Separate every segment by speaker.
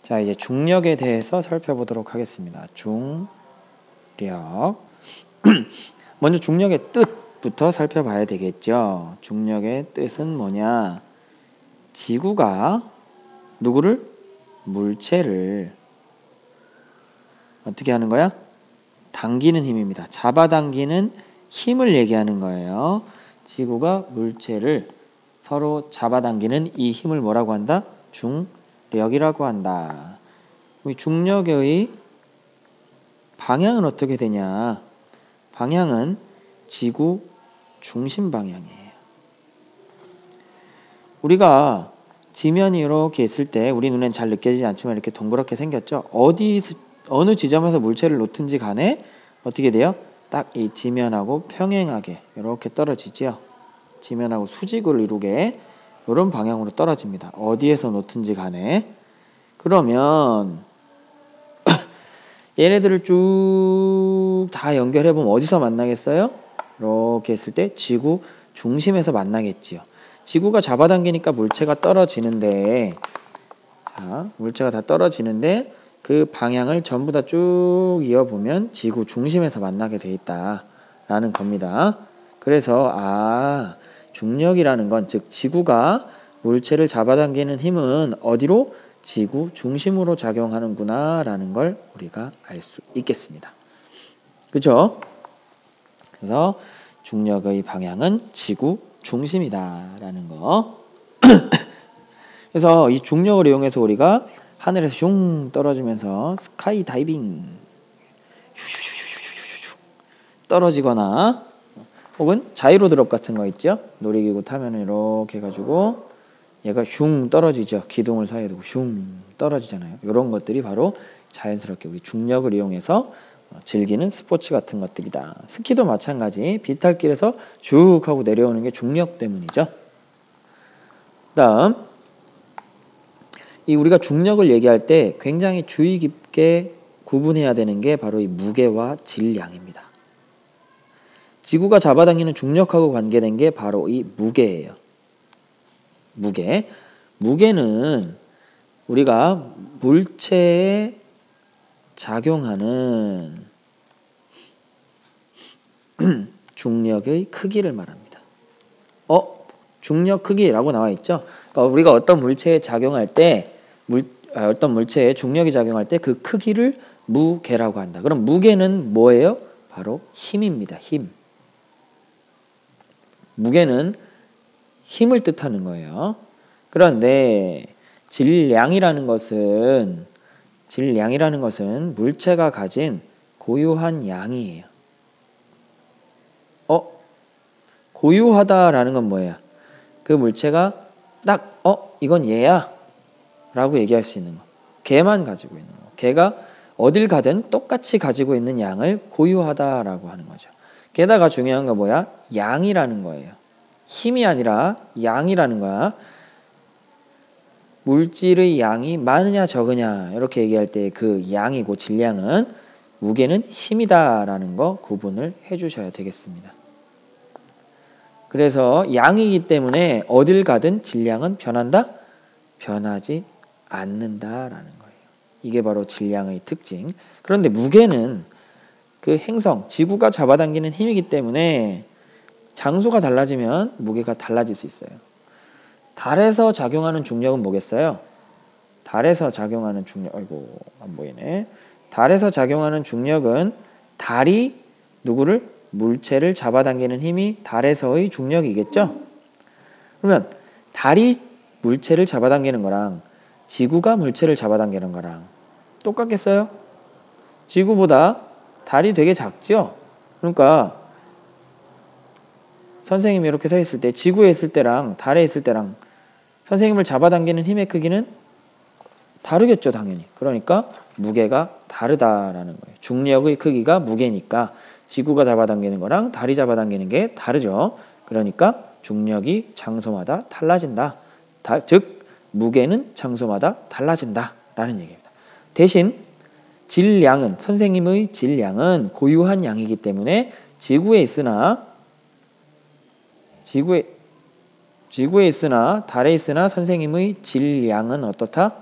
Speaker 1: 자, 이제 중력에 대해서 살펴보도록 하겠습니다. 중력. 먼저 중력의 뜻부터 살펴봐야 되겠죠. 중력의 뜻은 뭐냐? 지구가 누구를? 물체를 어떻게 하는 거야? 당기는 힘입니다. 잡아당기는 힘을 얘기하는 거예요. 지구가 물체를 서로 잡아당기는 이 힘을 뭐라고 한다? 중력이라고 한다. 이 중력의 방향은 어떻게 되냐? 방향은 지구 중심 방향이에요. 우리가 지면이 이렇게 있을 때 우리 눈엔 잘 느껴지지 않지만 이렇게 동그랗게 생겼죠. 어느 지점에서 물체를 놓든지 간에 어떻게 돼요? 딱 이 지면하고 평행하게 이렇게 떨어지죠. 지면하고 수직을 이루게 이런 방향으로 떨어집니다. 어디에서 놓든지 간에. 그러면 얘네들을 쭉 다 연결해 보면 어디서 만나겠어요? 이렇게 했을 때 지구 중심에서 만나겠지요. 지구가 잡아당기니까 물체가 떨어지는데, 자, 물체가 다 떨어지는데 그 방향을 전부 다 쭉 이어보면 지구 중심에서 만나게 돼 있다라는 겁니다. 그래서 중력이라는 건, 즉 지구가 물체를 잡아당기는 힘은 어디로? 지구 중심으로 작용하는구나 라는 걸 우리가 알 수 있겠습니다. 그죠? 그래서 중력의 방향은 지구 중심이다 라는 거. 그래서 이 중력을 이용해서 우리가 하늘에서 슝 떨어지면서 스카이 다이빙 떨어지거나, 혹은 자이로 드롭 같은 거 있죠? 놀이기구 타면 이렇게 해가지고 얘가 슝 떨어지죠. 기둥을 사이에 두고 슝 떨어지잖아요. 이런 것들이 바로 자연스럽게 우리 중력을 이용해서 즐기는 스포츠 같은 것들이다. 스키도 마찬가지. 비탈길에서 쭉 하고 내려오는 게 중력 때문이죠. 다음, 이 우리가 중력을 얘기할 때 굉장히 주의 깊게 구분해야 되는 게 바로 이 무게와 질량입니다. 지구가 잡아당기는 중력하고 관계된 게 바로 이 무게예요. 무게는 우리가 물체에 작용하는 중력의 크기를 말합니다. 중력 크기라고 나와 있죠. 우리가 어떤 물체에 작용할 때, 어떤 물체에 중력이 작용할 때 그 크기를 무게라고 한다. 그럼 무게는 뭐예요? 바로 힘입니다. 힘. 무게는 힘을 뜻하는 거예요. 그런데 질량이라는 것은 물체가 가진 고유한 양이에요. 고유하다라는 건 뭐예요? 그 물체가 딱 이건 얘야 라고 얘기할 수 있는 거. 걔만 가지고 있는 거. 걔가 어딜 가든 똑같이 가지고 있는 양을 고유하다라고 하는 거죠. 게다가 중요한 건 뭐야? 양이라는 거예요. 힘이 아니라 양이라는 거야. 물질의 양이 많으냐 적으냐 이렇게 얘기할 때 그 양이고 질량은, 무게는 힘이다라는 거 구분을 해주셔야 되겠습니다. 그래서 양이기 때문에 어딜 가든 질량은 변한다? 변하지 않는다라는 거예요. 이게 바로 질량의 특징. 그런데 무게는 그 행성, 지구가 잡아당기는 힘이기 때문에 장소가 달라지면 무게가 달라질 수 있어요. 달에서 작용하는 중력은 뭐겠어요? 달에서 작용하는 중력, 아이고 안 보이네. 달에서 작용하는 중력은 달이 누구를? 물체를 잡아당기는 힘이 달에서의 중력이겠죠? 그러면 달이 물체를 잡아당기는 거랑 지구가 물체를 잡아당기는 거랑 똑같겠어요? 지구보다 달이 되게 작죠? 그러니까 선생님이 이렇게 서 있을 때, 지구에 있을 때랑 달에 있을 때랑 선생님을 잡아당기는 힘의 크기는 다르겠죠, 당연히. 그러니까 무게가 다르다라는 거예요. 중력의 크기가 무게니까 지구가 잡아당기는 거랑 달이 잡아당기는 게 다르죠. 그러니까 중력이 장소마다 달라진다. 즉 무게는 장소마다 달라진다라는 얘기입니다. 대신 질량은, 선생님의 질량은 고유한 양이기 때문에 지구에 있으나 달에 있으나 선생님의 질량은 어떻다?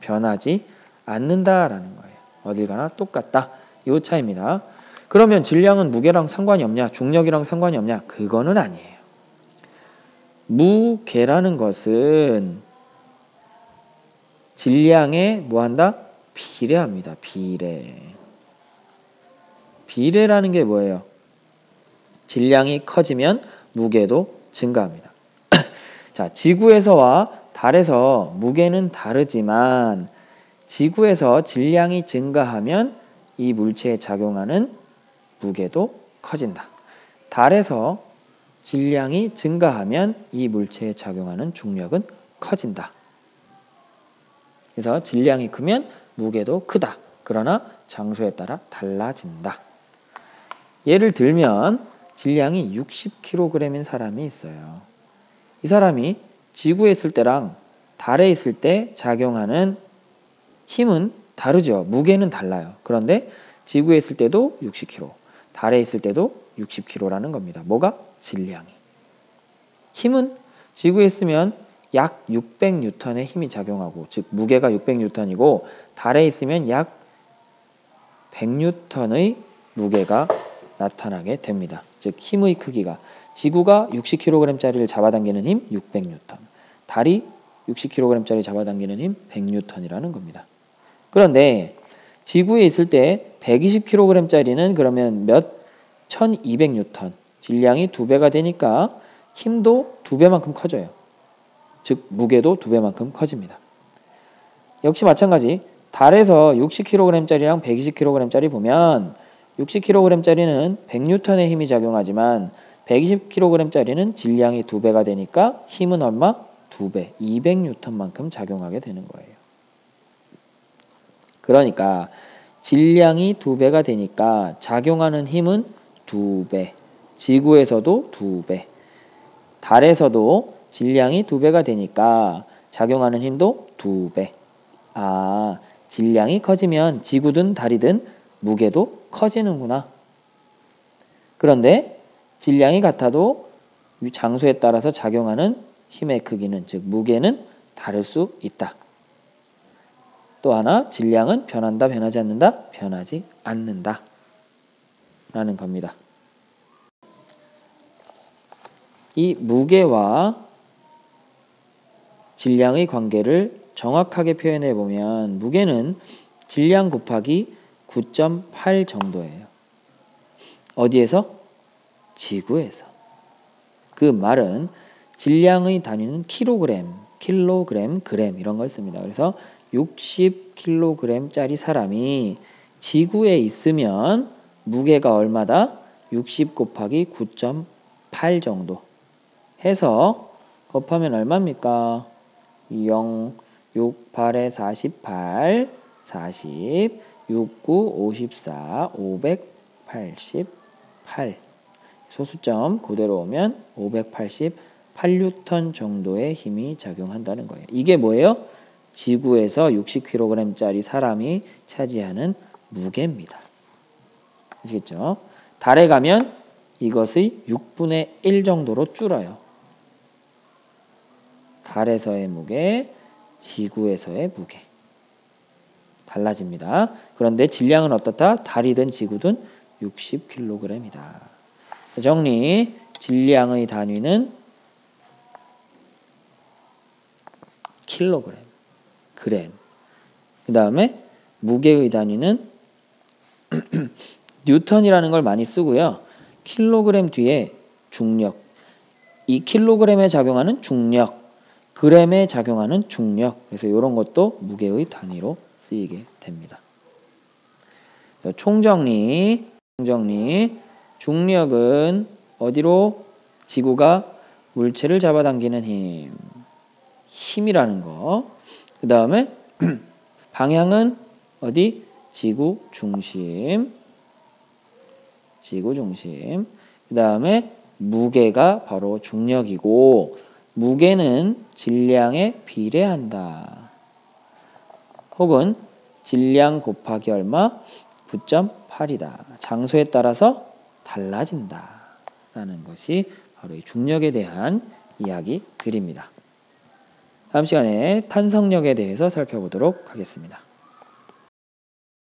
Speaker 1: 변하지 않는다라는 거예요. 어딜 가나 똑같다. 이 차이입니다. 그러면 질량은 무게랑 상관이 없냐? 중력이랑 상관이 없냐? 그거는 아니에요. 무게라는 것은 질량에 뭐한다? 비례합니다. 비례라는 게 뭐예요? 질량이 커지면 무게도 증가합니다. 자, 지구에서와 달에서 무게는 다르지만 지구에서 질량이 증가하면 이 물체에 작용하는 무게도 커진다. 달에서 질량이 증가하면 이 물체에 작용하는 중력은 커진다. 그래서 질량이 크면 무게도 크다. 그러나 장소에 따라 달라진다. 예를 들면 질량이 60kg인 사람이 있어요. 이 사람이 지구에 있을 때랑 달에 있을 때 작용하는 힘은 다르죠. 무게는 달라요. 그런데 지구에 있을 때도 60kg, 달에 있을 때도 60kg라는 겁니다. 뭐가? 질량이. 힘은 지구에 있으면 약 600N의 힘이 작용하고, 즉 무게가 600N이고 달에 있으면 약 100N의 무게가 나타나게 됩니다. 즉 힘의 크기가 지구가 60kg짜리를 잡아당기는 힘 600N, 달이 60kg짜리 잡아당기는 힘 100N이라는 겁니다. 그런데 지구에 있을 때 120kg짜리는 그러면 몇? 1200N, 질량이 2배가 되니까 힘도 2배만큼 커져요. 즉 무게도 2배만큼 커집니다. 역시 마찬가지 달에서 60kg짜리랑 120kg짜리 보면 60kg짜리는 100N의 힘이 작용하지만 120kg짜리는 질량이 2배가 되니까 힘은 얼마? 2배, 200N만큼 작용하게 되는 거예요. 그러니까 질량이 2배가 되니까 작용하는 힘은 2배, 지구에서도 2배, 달에서도 질량이 2배가 되니까 작용하는 힘도 2배. 아, 질량이 커지면 지구든 달이든 무게도 커지는구나. 그런데 질량이 같아도 장소에 따라서 작용하는 힘의 크기는, 즉 무게는 다를 수 있다. 또 하나, 질량은 변한다, 변하지 않는다? 변하지 않는다 라는 겁니다. 이 무게와 질량의 관계를 정확하게 표현해 보면 무게는 질량 곱하기 9.8 정도예요. 어디에서? 지구에서. 그 말은 질량의 단위는 킬로그램, 그램 이런 걸 씁니다. 그래서 60kg짜리 사람이 지구에 있으면 무게가 얼마다? 60 곱하기 9.8 정도 해서 곱하면 얼마입니까? 0, 6, 8에 48, 40, 6, 9, 54, 588. 소수점 그대로 오면 588N 정도의 힘이 작용한다는 거예요. 이게 뭐예요? 지구에서 60kg짜리 사람이 차지하는 무게입니다. 아시겠죠? 달에 가면 이것의 6분의 1 정도로 줄어요. 달에서의 무게, 지구에서의 무게. 달라집니다. 그런데 질량은 어떻다? 달이든 지구든 60kg이다. 정리, 질량의 단위는 킬로그램, 그램. 그 다음에 무게의 단위는 뉴턴이라는 걸 많이 쓰고요. 킬로그램 뒤에 중력, 이 킬로그램에 작용하는 중력, 그램에 작용하는 중력. 그래서 이런 것도 무게의 단위로 쓰이게 됩니다. 총정리. 중력은 어디로? 지구가 물체를 잡아당기는 힘이라는 거. 그 다음에 방향은 어디? 지구 중심. 그 다음에 무게가 바로 중력이고 무게는 질량에 비례한다. 혹은 질량 곱하기 얼마? 9.8이다. 장소에 따라서 달라진다. 라는 것이 바로 이 중력에 대한 이야기들입니다. 다음 시간에 탄성력에 대해서 살펴보도록 하겠습니다.